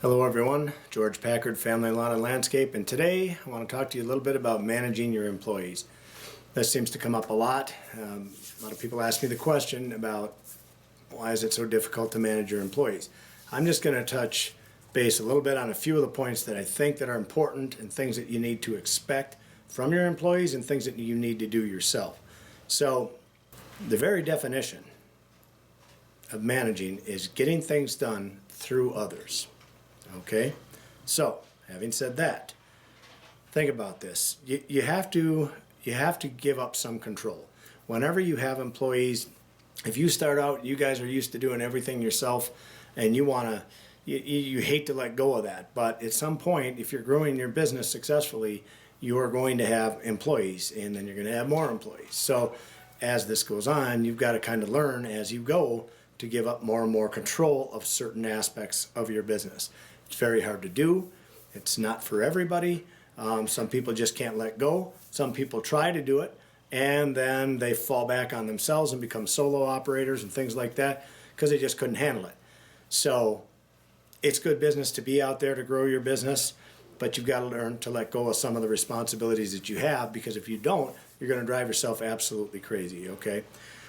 Hello everyone, George Packard, Family Lawn and Landscape, and today I want to talk to you a little bit about managing your employees. This seems to come up a lot. A lot of people ask me the question about why is it so difficult to manage your employees. I'm just going to touch base a little bit on a few of the points that I think that are important and things that you need to expect from your employees and things that you need to do yourself. So the very definition of managing is getting things done through others. Okay, so having said that, think about this. You have to give up some control. Whenever you have employees, if you start out, you guys are used to doing everything yourself, and you hate to let go of that. But at some point, if you're growing your business successfully, you are going to have employees, and then you're going to have more employees. So as this goes on, you've got to kind of learn as you go to give up more and more control of certain aspects of your business. It's very hard to do. It's not for everybody. Some people just can't let go. Some people try to do it, and then they fall back on themselves and become solo operators and things like that because they just couldn't handle it. So it's good business to be out there to grow your business, but you've got to learn to let go of some of the responsibilities that you have, because if you don't, you're going to drive yourself absolutely crazy, okay?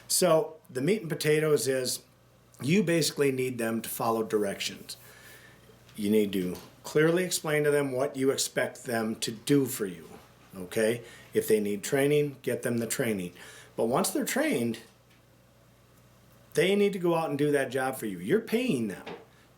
So the meat and potatoes is you basically need them to follow directions. You need to clearly explain to them what you expect them to do for you, okay? If they need training, get them the training. But once they're trained, they need to go out and do that job for you. You're paying them.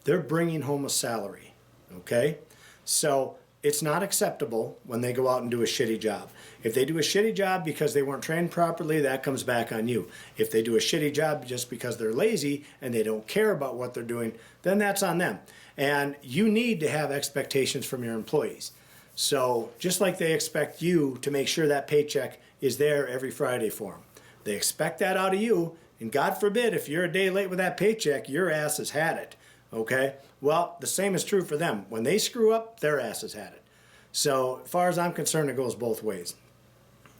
They're bringing home a salary, okay? So it's not acceptable when they go out and do a shitty job. If they do a shitty job because they weren't trained properly, that comes back on you. If they do a shitty job just because they're lazy and they don't care about what they're doing, then that's on them. And you need to have expectations from your employees. So just like they expect you to make sure that paycheck is there every Friday for them, they expect that out of you. And God forbid, if you're a day late with that paycheck, your ass has had it. Okay? Well, the same is true for them. When they screw up, their ass has had it. So as far as I'm concerned, it goes both ways.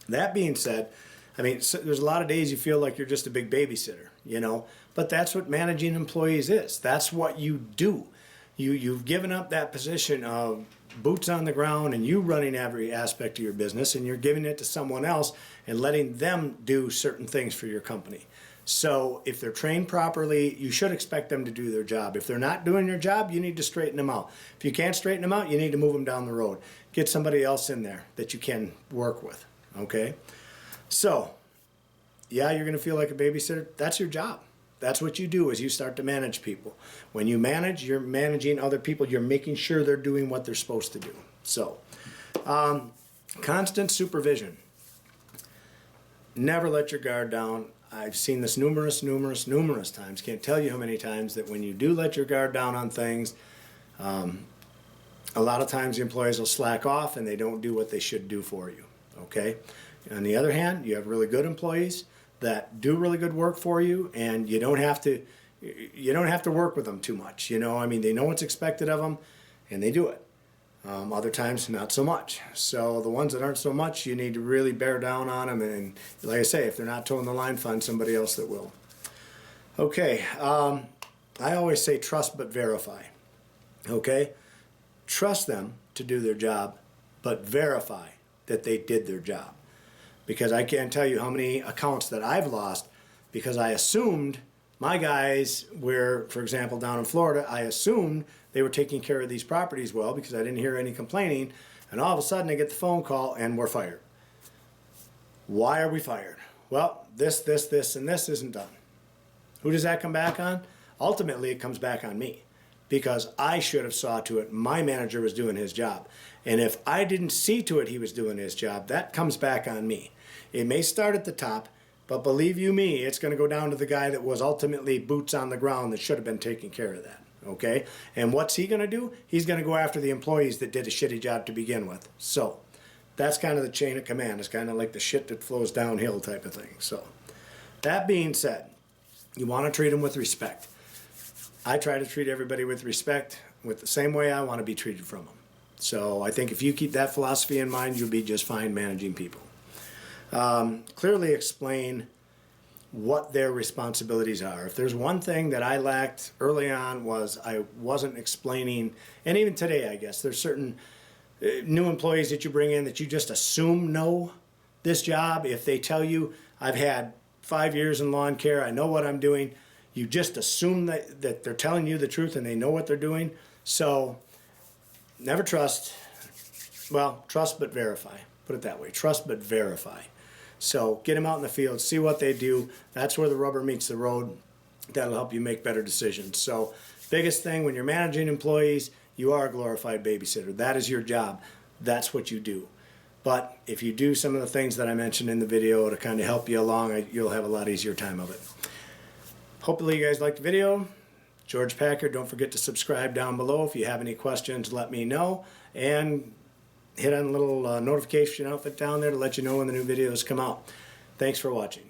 That being said, I mean, there's a lot of days you feel like you're just a big babysitter, you know, but that's what managing employees is. That's what you do. You've given up that position of boots on the ground and you running every aspect of your business, and you're giving it to someone else and letting them do certain things for your company. So if they're trained properly, you should expect them to do their job. If they're not doing their job, you need to straighten them out. If you can't straighten them out, you need to move them down the road. Get somebody else in there that you can work with, okay? So, yeah, you're going to feel like a babysitter. That's your job. That's what you do as you start to manage people. When you manage, you're managing other people. You're making sure they're doing what they're supposed to do. So, constant supervision. Never let your guard down. I've seen this numerous times. Can't tell you how many times that when you do let your guard down on things, a lot of times the employees will slack off and they don't do what they should do for you, okay? On the other hand, you have really good employees that do really good work for you, and you don't have to work with them too much, you know? I mean, they know what's expected of them and they do it. Other times, not so much. So the ones that aren't so much, you need to really bear down on them. And like I say, if they're not towing the line, find somebody else that will. Okay, I always say trust but verify. Okay? Trust them to do their job, but verify that they did their job. Because I can't tell you how many accounts that I've lost because I assumed my guys were, for example, down in Florida, I assumed they were taking care of these properties well because I didn't hear any complaining, and all of a sudden I get the phone call and we're fired. Why are we fired? Well, this, and this isn't done. Who does that come back on? Ultimately, it comes back on me because I should have saw to it my manager was doing his job. And if I didn't see to it he was doing his job, that comes back on me. It may start at the top, but believe you me, it's going to go down to the guy that was ultimately boots on the ground that should have been taking care of that, okay? And what's he going to do? He's going to go after the employees that did a shitty job to begin with. So that's kind of the chain of command. It's kind of like the shit that flows downhill type of thing. So that being said, you want to treat them with respect. I try to treat everybody with respect, with the same way I want to be treated from them. So I think if you keep that philosophy in mind, you'll be just fine managing people. Clearly explain what their responsibilities are. If there's one thing that I lacked early on, was I wasn't explaining, and even today I guess, there's certain new employees that you bring in that you just assume know this job. If they tell you, I've had 5 years in lawn care, I know what I'm doing, you just assume that they're telling you the truth and they know what they're doing. So never trust. Well, trust but verify. Put it that way. Trust but verify. So get them out in the field, see what they do. That's where the rubber meets the road. That'll help you make better decisions. So biggest thing when you're managing employees, you are a glorified babysitter. That is your job. That's what you do. But if you do some of the things that I mentioned in the video to kind of help you along, you'll have a lot easier time of it. Hopefully you guys liked the video. George Packard, don't forget to subscribe down below. If you have any questions, let me know. And hit on the little notification outfit down there to let you know when the new videos come out. Thanks for watching.